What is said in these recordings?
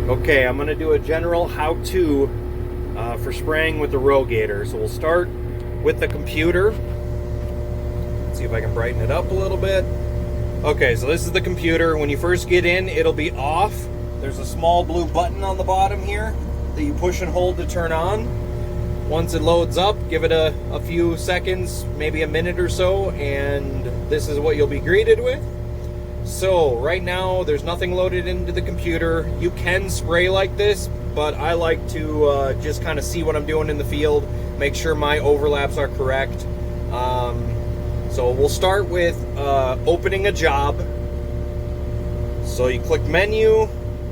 Okay, I'm going to do a general how-to for spraying with the Rogator. So we'll start with the computer. Let's see if I can brighten it up a little bit. Okay, so this is the computer. When you first get in, it'll be off. There's a small blue button on the bottom here that you push and hold to turn on. Once it loads up, give it a few seconds, maybe a minute or so, and this is what you'll be greeted with. So right now there's nothing loaded into the computer. You can spray like this, but I like to just kind of see what I'm doing in the field, make sure my overlaps are correct. So we'll start with opening a job. So you click menu,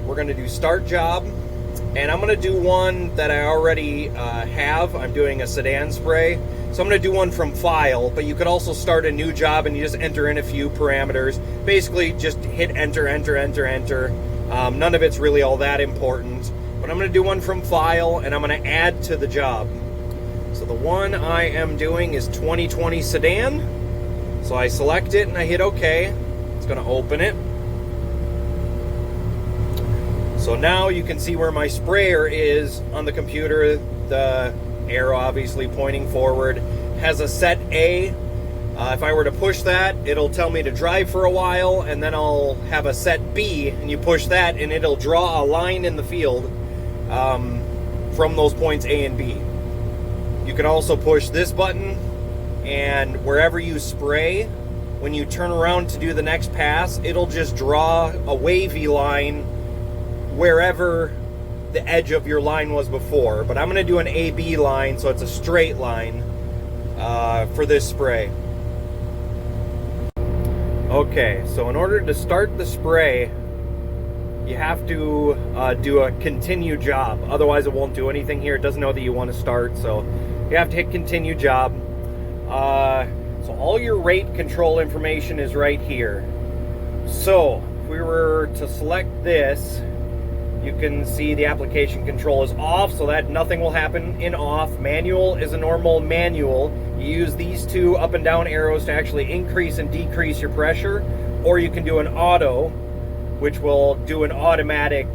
we're going to do start job, and I'm going to do one that I already have. I'm doing a sedan spray. So I'm going to do one from file, but you could also start a new job and you just enter in a few parameters. Basically, just hit enter, enter, enter, enter. None of it's really all that important. But I'm going to do one from file, and I'm going to add to the job. So the one I am doing is 2020 sedan. So I select it and I hit OK. It's going to open it. So now you can see where my sprayer is on the computer. The arrow obviously pointing forward has a set A. If I were to push that, it'll tell me to drive for a while, and then I'll have a set B, and you push that and it'll draw a line in the field from those points A and B. You can also push this button, and wherever you spray, when you turn around to do the next pass, it'll just draw a wavy line wherever the edge of your line was before. But I'm going to do an AB line, so it's a straight line for this spray. Okay, so in order to start the spray, you have to do a continue job. Otherwise it won't do anything here. It doesn't know that you want to start, so you have to hit continue job. So all your rate control information is right here. So if we were to select this, you can see the application control is off, so that nothing will happen in off. Manual is a normal manual. You use these two up and down arrows to actually increase and decrease your pressure, or you can do an auto, which will do an automatic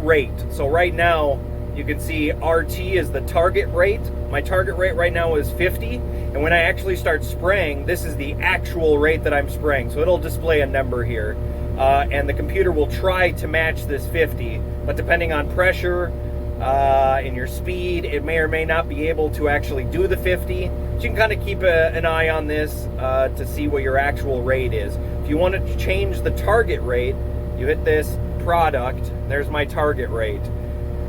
rate. So right now, you can see RT is the target rate. My target rate right now is 50, and when I actually start spraying, this is the actual rate that I'm spraying. So it'll display a number here. And the computer will try to match this 50, but depending on pressure and your speed, it may or may not be able to actually do the 50. So you can kind of keep an eye on this to see what your actual rate is. If you wanted to change the target rate, you hit this product. There's my target rate.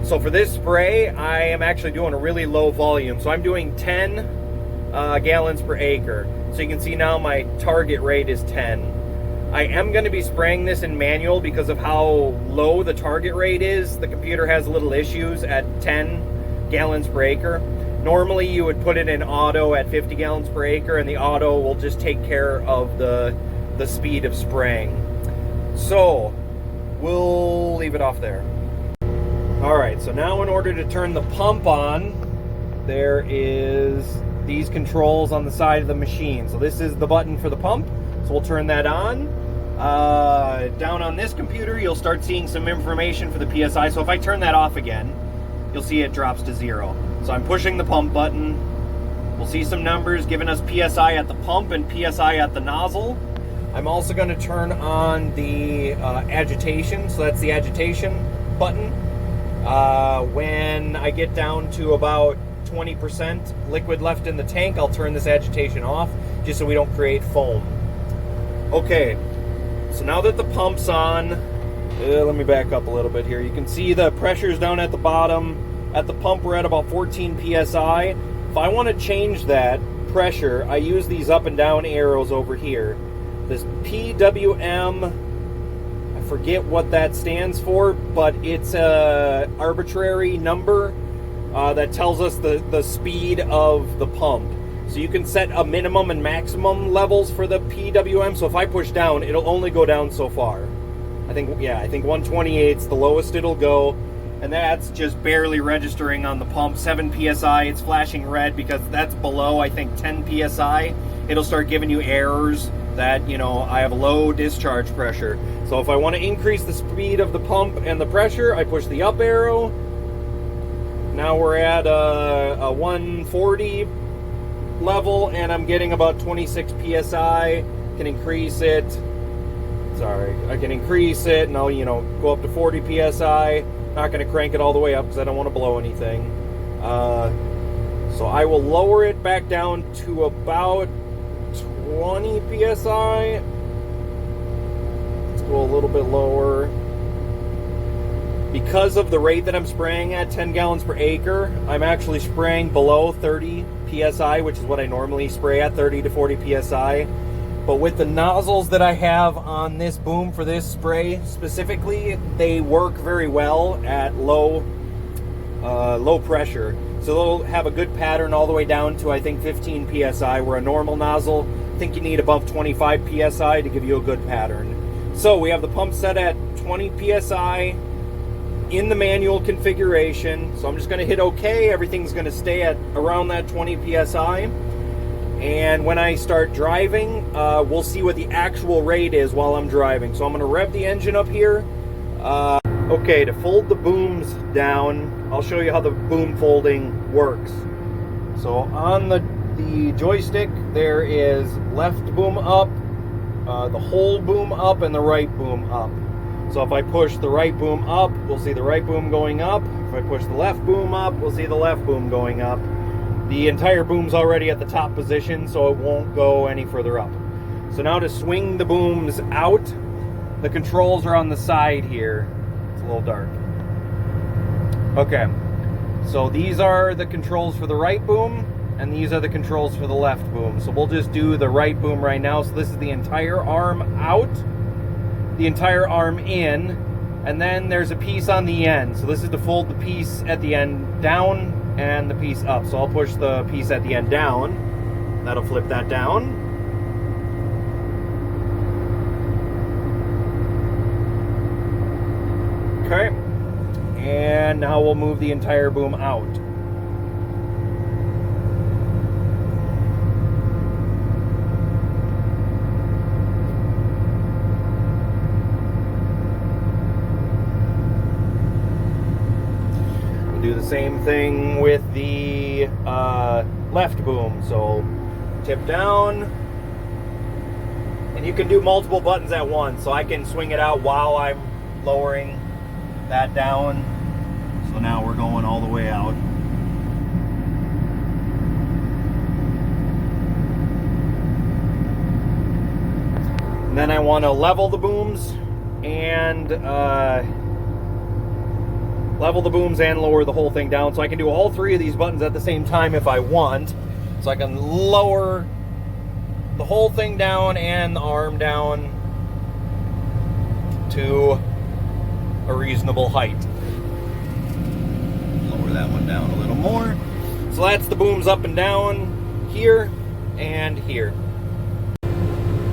So for this spray, I am actually doing a really low volume. So I'm doing 10 gallons per acre. So you can see now my target rate is 10. I am going to be spraying this in manual because of how low the target rate is. The computer has little issues at 10 gallons per acre. Normally you would put it in auto at 50 gallons per acre, and the auto will just take care of the speed of spraying. So we'll leave it off there. Alright, so now in order to turn the pump on, there is these controls on the side of the machine. So this is the button for the pump. So we'll turn that on. Down on this computer, you'll start seeing some information for the PSI. So if I turn that off again, you'll see it drops to 0. So I'm pushing the pump button. We'll see some numbers giving us PSI at the pump and PSI at the nozzle. I'm also going to turn on the agitation. So that's the agitation button. When I get down to about 20% liquid left in the tank, I'll turn this agitation off just so we don't create foam. Okay, so now that the pump's on, let me back up a little bit here. You can see the pressure's down at the bottom. At the pump, we're at about 14 PSI. If I want to change that pressure, I use these up and down arrows over here. This PWM, I forget what that stands for, but it's a arbitrary number that tells us the speed of the pump. So you can set a minimum and maximum levels for the PWM. So if I push down, it'll only go down so far. I think 128 is the lowest it'll go. And that's just barely registering on the pump. 7 PSI, it's flashing red because that's below, I think, 10 PSI. It'll start giving you errors that, you know, I have low discharge pressure. So if I want to increase the speed of the pump and the pressure, I push the up arrow. Now we're at a 140 level, and I'm getting about 26 psi. Can increase it. Sorry, I can increase it, and I'll, you know, go up to 40 psi. Not going to crank it all the way up because I don't want to blow anything. So I will lower it back down to about 20 psi. Let's go a little bit lower. Because of the rate that I'm spraying at, 10 gallons per acre, I'm actually spraying below 30 psi, which is what I normally spray at, 30 to 40 psi. But with the nozzles that I have on this boom for this spray specifically, they work very well at low pressure. So they'll have a good pattern all the way down to, I think, 15 psi, where a normal nozzle, I think you need above 25 psi to give you a good pattern. So we have the pump set at 20 psi in the manual configuration. So I'm just going to hit OK. Everything's going to stay at around that 20 psi. And when I start driving, we'll see what the actual rate is while I'm driving. So I'm going to rev the engine up here. Okay, to fold the booms down, I'll show you how the boom folding works. So on the joystick, there is left boom up, the whole boom up, and the right boom up. So if I push the right boom up, we'll see the right boom going up. If I push the left boom up, we'll see the left boom going up. The entire boom's already at the top position, so it won't go any further up. So now to swing the booms out, the controls are on the side here. It's a little dark. Okay, so these are the controls for the right boom, and these are the controls for the left boom. So we'll just do the right boom right now. So this is the entire arm out, the entire arm in, and then there's a piece on the end. So this is to fold the piece at the end down and the piece up. So I'll push the piece at the end down. That'll flip that down. Okay. And now we'll move the entire boom out. Do the same thing with the left boom. So tip down, and you can do multiple buttons at once. So I can swing it out while I'm lowering that down. So now we're going all the way out. And then I want to level the booms and lower the whole thing down. So I can do all three of these buttons at the same time if I want. So I can lower the whole thing down and the arm down to a reasonable height. Lower that one down a little more. So that's the booms up and down here and here.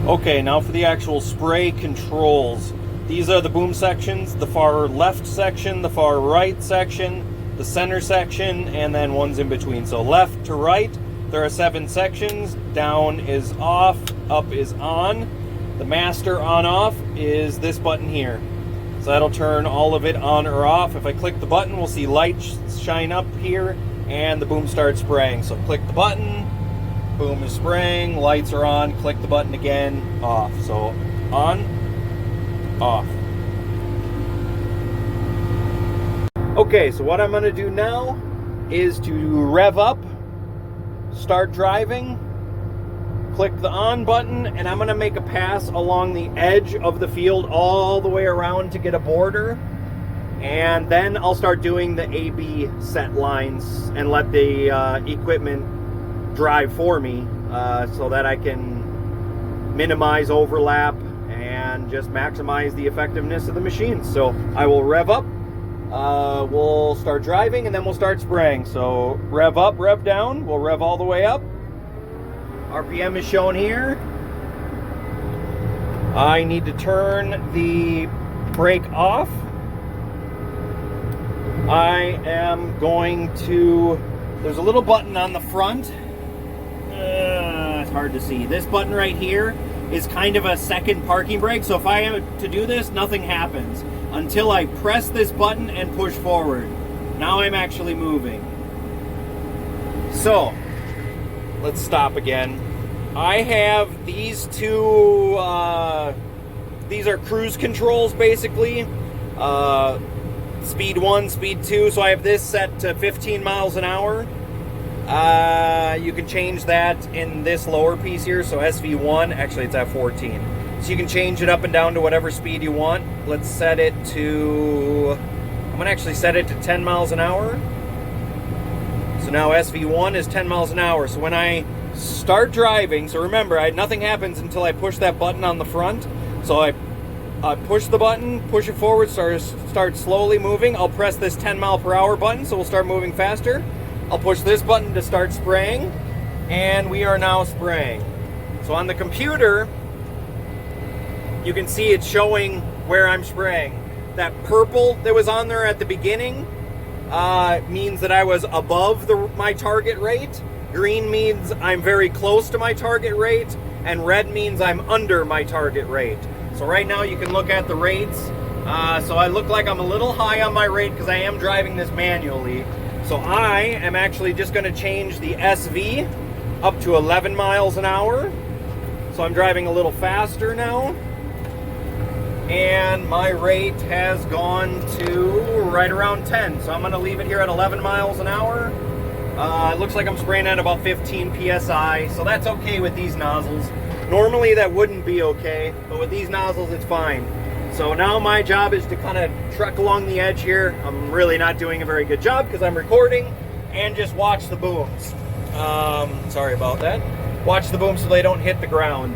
Okay, now for the actual spray controls. These are the boom sections, the far left section, the far right section, the center section, and then one's in between. So left to right, there are 7 sections. Down is off, up is on. The master on off is this button here. So that'll turn all of it on or off. If I click the button, we'll see lights shine up here and the boom starts spraying. So click the button, boom is spraying, lights are on, click the button again, off. So on, off. Okay, so what I'm going to do now is to rev up, start driving, click the on button, and I'm going to make a pass along the edge of the field all the way around to get a border. And then I'll start doing the A-B set lines and let the equipment drive for me so that I can minimize overlap and just maximize the effectiveness of the machine. So I will rev up, we'll start driving, and then we'll start spraying. So rev up, rev down, we'll rev all the way up. RPM is shown here. I need to turn the brake off. I am going to, there's a little button on the front. It's hard to see. This button right here is kind of a second parking brake. So if I am to do this, nothing happens until I press this button and push forward. Now I'm actually moving. So let's stop again. I have these two, these are cruise controls basically. Speed 1, speed 2. So I have this set to 15 miles an hour. You can change that in this lower piece here. So SV1, actually it's at 14. So you can change it up and down to whatever speed you want. Let's set it to, I'm gonna actually set it to 10 miles an hour. So now SV1 is 10 miles an hour. So when I start driving, so remember, nothing happens until I push that button on the front. So I push the button, push it forward, start slowly moving. I'll press this 10 mile per hour button, so we'll start moving faster. I'll push this button to start spraying, and we are now spraying. So on the computer, you can see it's showing where I'm spraying. That purple that was on there at the beginning means that I was above my target rate. Green means I'm very close to my target rate, and red means I'm under my target rate. So right now you can look at the rates. So I look like I'm a little high on my rate because I am driving this manually. So I am actually just going to change the SV up to 11 miles an hour. So I'm driving a little faster now. And my rate has gone to right around 10. So I'm going to leave it here at 11 miles an hour. It looks like I'm spraying at about 15 PSI. So that's okay with these nozzles. Normally that wouldn't be okay, but with these nozzles it's fine. So now my job is to kind of truck along the edge here. I'm really not doing a very good job because I'm recording, and just watch the booms. Sorry about that. Watch the booms so they don't hit the ground.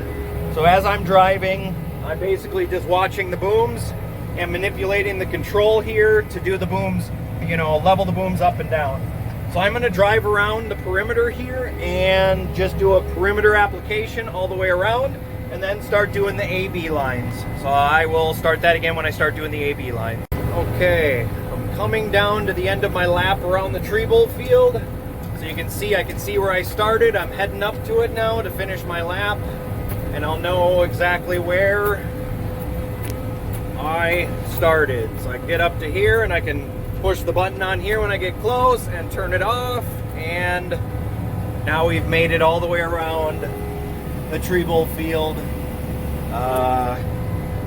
So as I'm driving, I'm basically just watching the booms and manipulating the control here to do the booms, you know, level the booms up and down. So I'm going to drive around the perimeter here and just do a perimeter application all the way around, and then start doing the AB lines. So I will start that again when I start doing the AB lines. Okay, I'm coming down to the end of my lap around the tree bowl field. So you can see, I can see where I started. I'm heading up to it now to finish my lap, and I'll know exactly where I started. So I get up to here and I can push the button on here when I get close and turn it off, and now we've made it all the way around the tree bowl field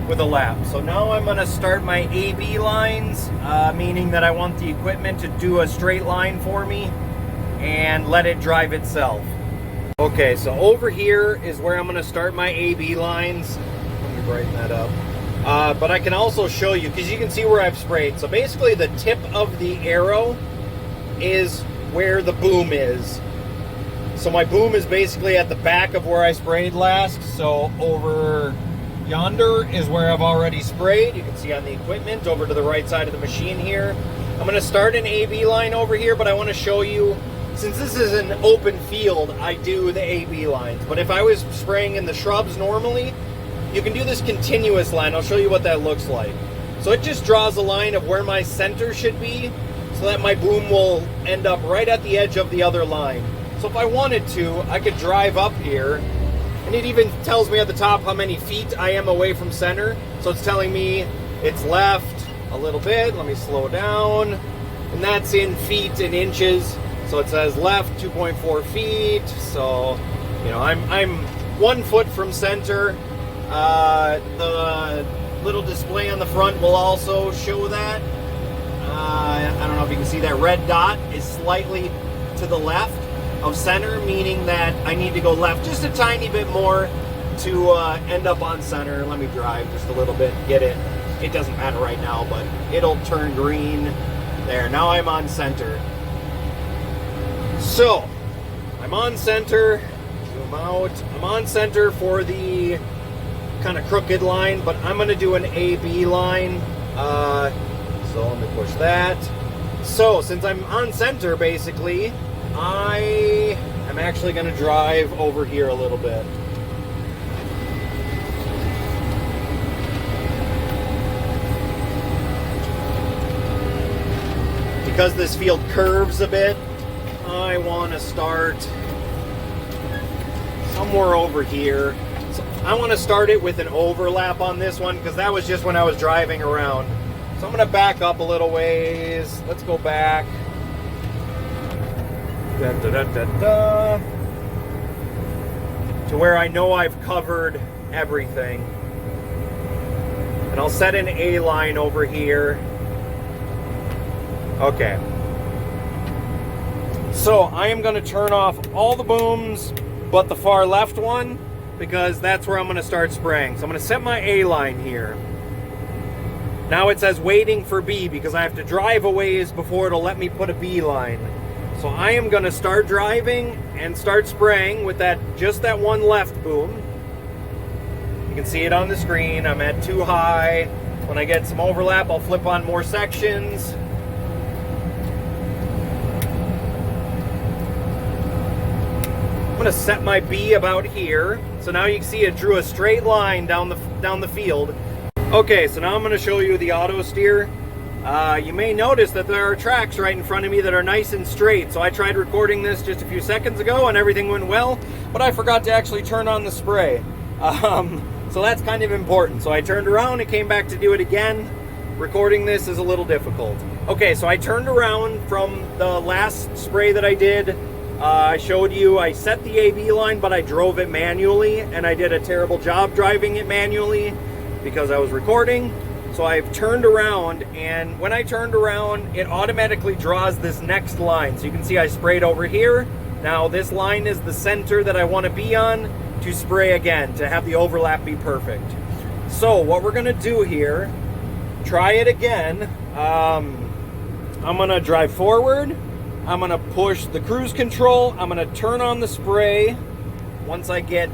with a lap. So now I'm going to start my AB lines, meaning that I want the equipment to do a straight line for me and let it drive itself. Okay, so over here is where I'm going to start my AB lines. Let me brighten that up. But I can also show you, because you can see where I've sprayed. So basically the tip of the arrow is where the boom is. So my boom is basically at the back of where I sprayed last. So over yonder is where I've already sprayed. You can see on the equipment over to the right side of the machine here. I'm going to start an AB line over here, but I want to show you, since this is an open field, I do the AB lines. But if I was spraying in the shrubs normally, you can do this continuous line. I'll show you what that looks like. So it just draws a line of where my center should be, so that my boom will end up right at the edge of the other line. So if I wanted to, I could drive up here, and it even tells me at the top how many feet I am away from center. So it's telling me it's left a little bit. Let me slow down. And that's in feet and inches. So it says left 2.4 feet. So, you know, I'm 1 foot from center. The little display on the front will also show that. I don't know if you can see that red dot is slightly to the left of center, meaning that I need to go left just a tiny bit more to end up on center. Let me drive just a little bit, get it. It doesn't matter right now, but it'll turn green. There, now I'm on center. So, I'm on center, zoom out. I'm on center for the kind of crooked line, but I'm going to do an AB line. So let me push that. So since I'm on center, basically, I am actually going to drive over here a little bit. Because this field curves a bit, I want to start somewhere over here. So I want to start it with an overlap on this one because that was just when I was driving around. So I'm going to back up a little ways. Let's go back. To where I know I've covered everything. And I'll set an A line over here. Okay. So I am going to turn off all the booms but the far left one, because that's where I'm going to start spraying. So I'm going to set my A line here. Now it says waiting for B because I have to drive a ways before it'll let me put a B line. So I am going to start driving and start spraying with just that one left boom. You can see it on the screen. I'm at too high. When I get some overlap, I'll flip on more sections. I'm going to set my B about here. So now you can see it drew a straight line down the field. Okay, so now I'm going to show you the Autosteer. You may notice that there are tracks right in front of me that are nice and straight. So I tried recording this just a few seconds ago and everything went well, but I forgot to actually turn on the spray. So that's kind of important. So I turned around and came back to do it again. Recording this is a little difficult. Okay, so I turned around from the last spray that I did. I showed you I set the AB line, but I drove it manually, and I did a terrible job driving it manually because I was recording. So I've turned around, and when I turned around, it automatically draws this next line. So you can see I sprayed over here. Now this line is the center that I want to be on to spray again, to have the overlap be perfect. So what we're going to do here, try it again. I'm going to drive forward. I'm going to push the cruise control. I'm going to turn on the spray once I get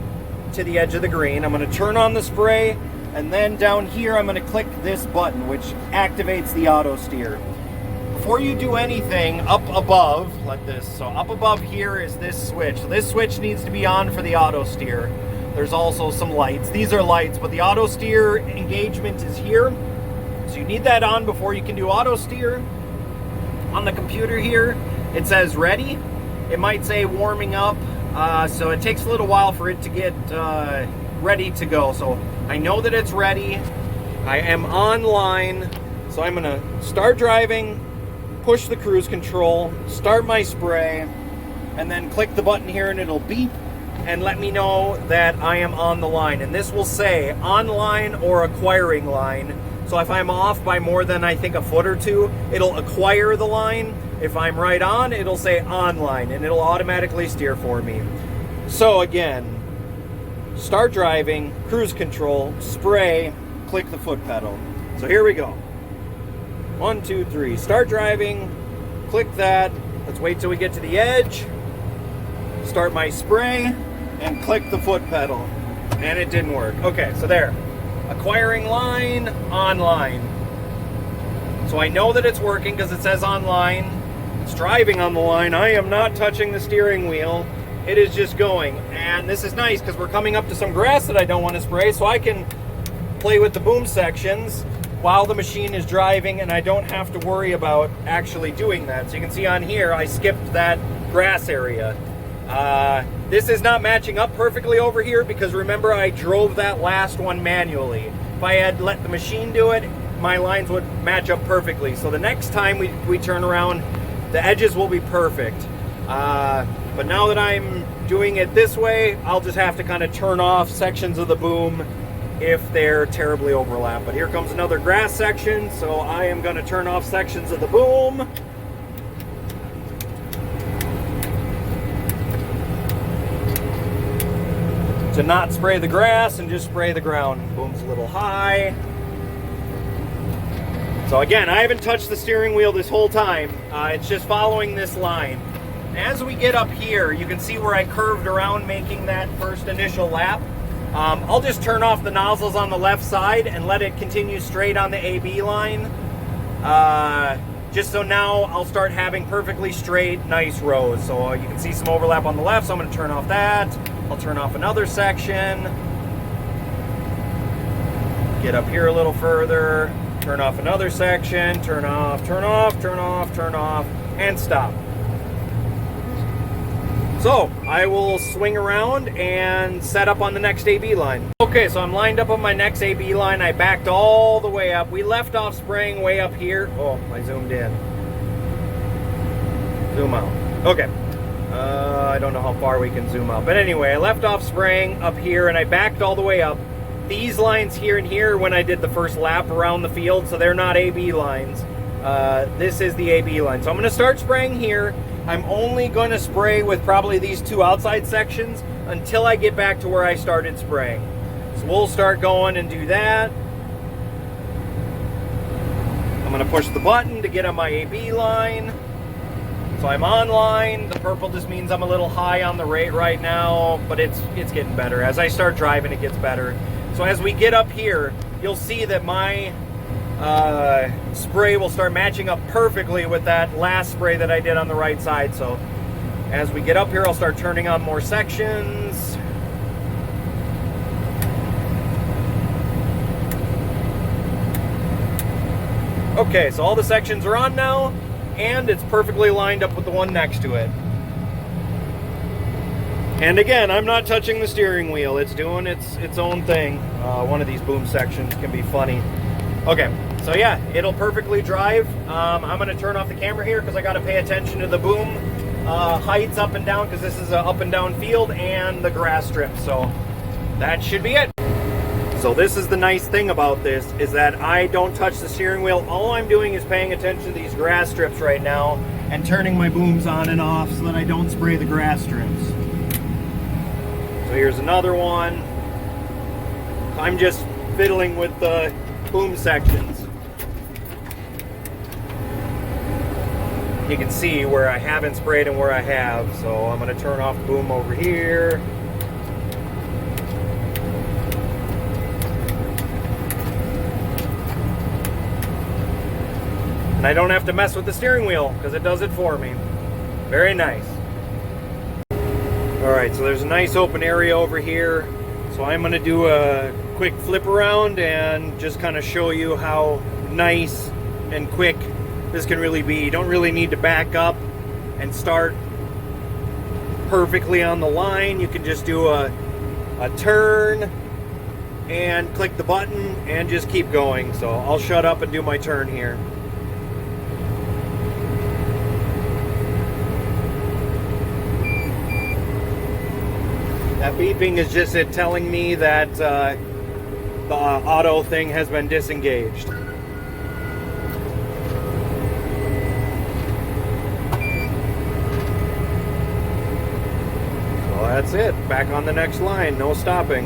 to the edge of the green. I'm going to turn on the spray, and then down here I'm going to click this button, which activates the Autosteer. Before you do anything, up above, like this, so up above here is this switch. So this switch needs to be on for the Autosteer. There's also some lights. These are lights, but the Autosteer engagement is here. So you need that on before you can do Autosteer. On the computer here, it says ready. It might say warming up, so it takes a little while for it to get ready to go. So I know that it's ready. I am online, so I'm gonna start driving, push the cruise control, start my spray, and then click the button here and it'll beep and let me know that I am on the line. And this will say online or acquiring line. So if I'm off by more than I think a foot or two, it'll acquire the line. If I'm right on, it'll say online, and it'll automatically steer for me. So again, start driving, cruise control, spray, click the foot pedal. So here we go. 1, 2, 3. Start driving, click that. Let's wait till we get to the edge. Start my spray, and click the foot pedal. And it didn't work. Okay, so there. Acquiring line, online. So I know that it's working because it says online. It's driving on the line. I am not touching the steering wheel. It is just going. And this is nice because we're coming up to some grass that I don't want to spray, so I can play with the boom sections while the machine is driving, and I don't have to worry about actually doing that. So you can see on here, I skipped that grass area. This is not matching up perfectly over here because remember I drove that last one manually. If I had let the machine do it, my lines would match up perfectly. So the next time we turn around, the edges will be perfect. But now that I'm doing it this way, I'll just have to kind of turn off sections of the boom if they're terribly overlapped. But here comes another grass section, so I am going to turn off sections of the boom. To not spray the grass and just spray the ground. Boom's a little high. So again, I haven't touched the steering wheel this whole time. It's just following this line. As we get up here, you can see where I curved around making that first initial lap. I'll just turn off the nozzles on the left side and let it continue straight on the AB line. Just so now I'll start having perfectly straight, nice rows. So you can see some overlap on the left, so I'm going to turn off that. I'll turn off another section. Get up here a little further. Turn off another section. Turn off, turn off, turn off, turn off, and stop. So I will swing around and set up on the next AB line. Okay, so I'm lined up on my next AB line. I backed all the way up. We left off spraying way up here. Oh, I zoomed in. Zoom out. Okay. I don't know how far we can zoom out. But anyway, I left off spraying up here and I backed all the way up. These lines here and here when I did the first lap around the field, so they're not AB lines. This is the AB line. So I'm going to start spraying here. I'm only going to spray with probably these two outside sections until I get back to where I started spraying. So we'll start going and do that. I'm going to push the button to get on my AB line. So I'm on line. The purple just means I'm a little high on the rate right now, but it's getting better. As I start driving, it gets better. So as we get up here, you'll see that my spray will start matching up perfectly with that last spray that I did on the right side. So as we get up here, I'll start turning on more sections. Okay, so all the sections are on now, and it's perfectly lined up with the one next to it. And again, I'm not touching the steering wheel. It's doing its own thing. One of these boom sections can be funny. Okay, so yeah, it'll perfectly drive. I'm going to turn off the camera here because I got to pay attention to the boom heights up and down, because this is an up and down field, and the grass strip. So that should be it. So this is the nice thing about this, is that I don't touch the steering wheel. All I'm doing is paying attention to these grass strips right now and turning my booms on and off so that I don't spray the grass strips. So here's another one. I'm just fiddling with the boom sections. You can see where I haven't sprayed and where I have. So I'm going to turn off the boom over here. And I don't have to mess with the steering wheel because it does it for me. Very nice. Alright, so there's a nice open area over here. So I'm going to do a quick flip around and just kind of show you how nice and quick this can really be. You don't really need to back up and start perfectly on the line. You can just do a turn and click the button and just keep going. So I'll shut up and do my turn here. That beeping is just it telling me that the auto thing has been disengaged. So that's it. Back on the next line. No stopping.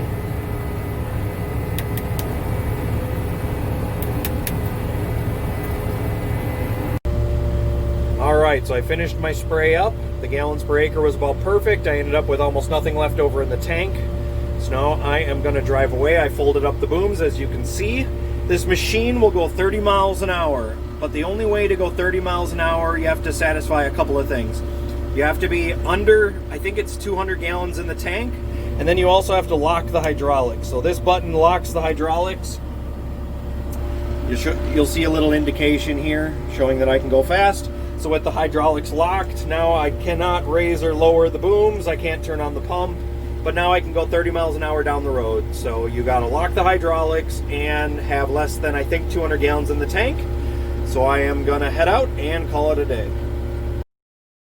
Alright, so I finished my spray up. The gallons per acre was about perfect. I ended up with almost nothing left over in the tank. So now I am going to drive away. I folded up the booms, as you can see. This machine will go 30 miles an hour. But the only way to go 30 miles an hour, you have to satisfy a couple of things. You have to be under, I think it's 200 gallons in the tank. And then you also have to lock the hydraulics. So this button locks the hydraulics. You'll see a little indication here showing that I can go fast. So with the hydraulics locked, now I cannot raise or lower the booms. I can't turn on the pump, but now I can go 30 miles an hour down the road. So you got to lock the hydraulics and have less than, I think, 200 gallons in the tank. So I am going to head out and call it a day.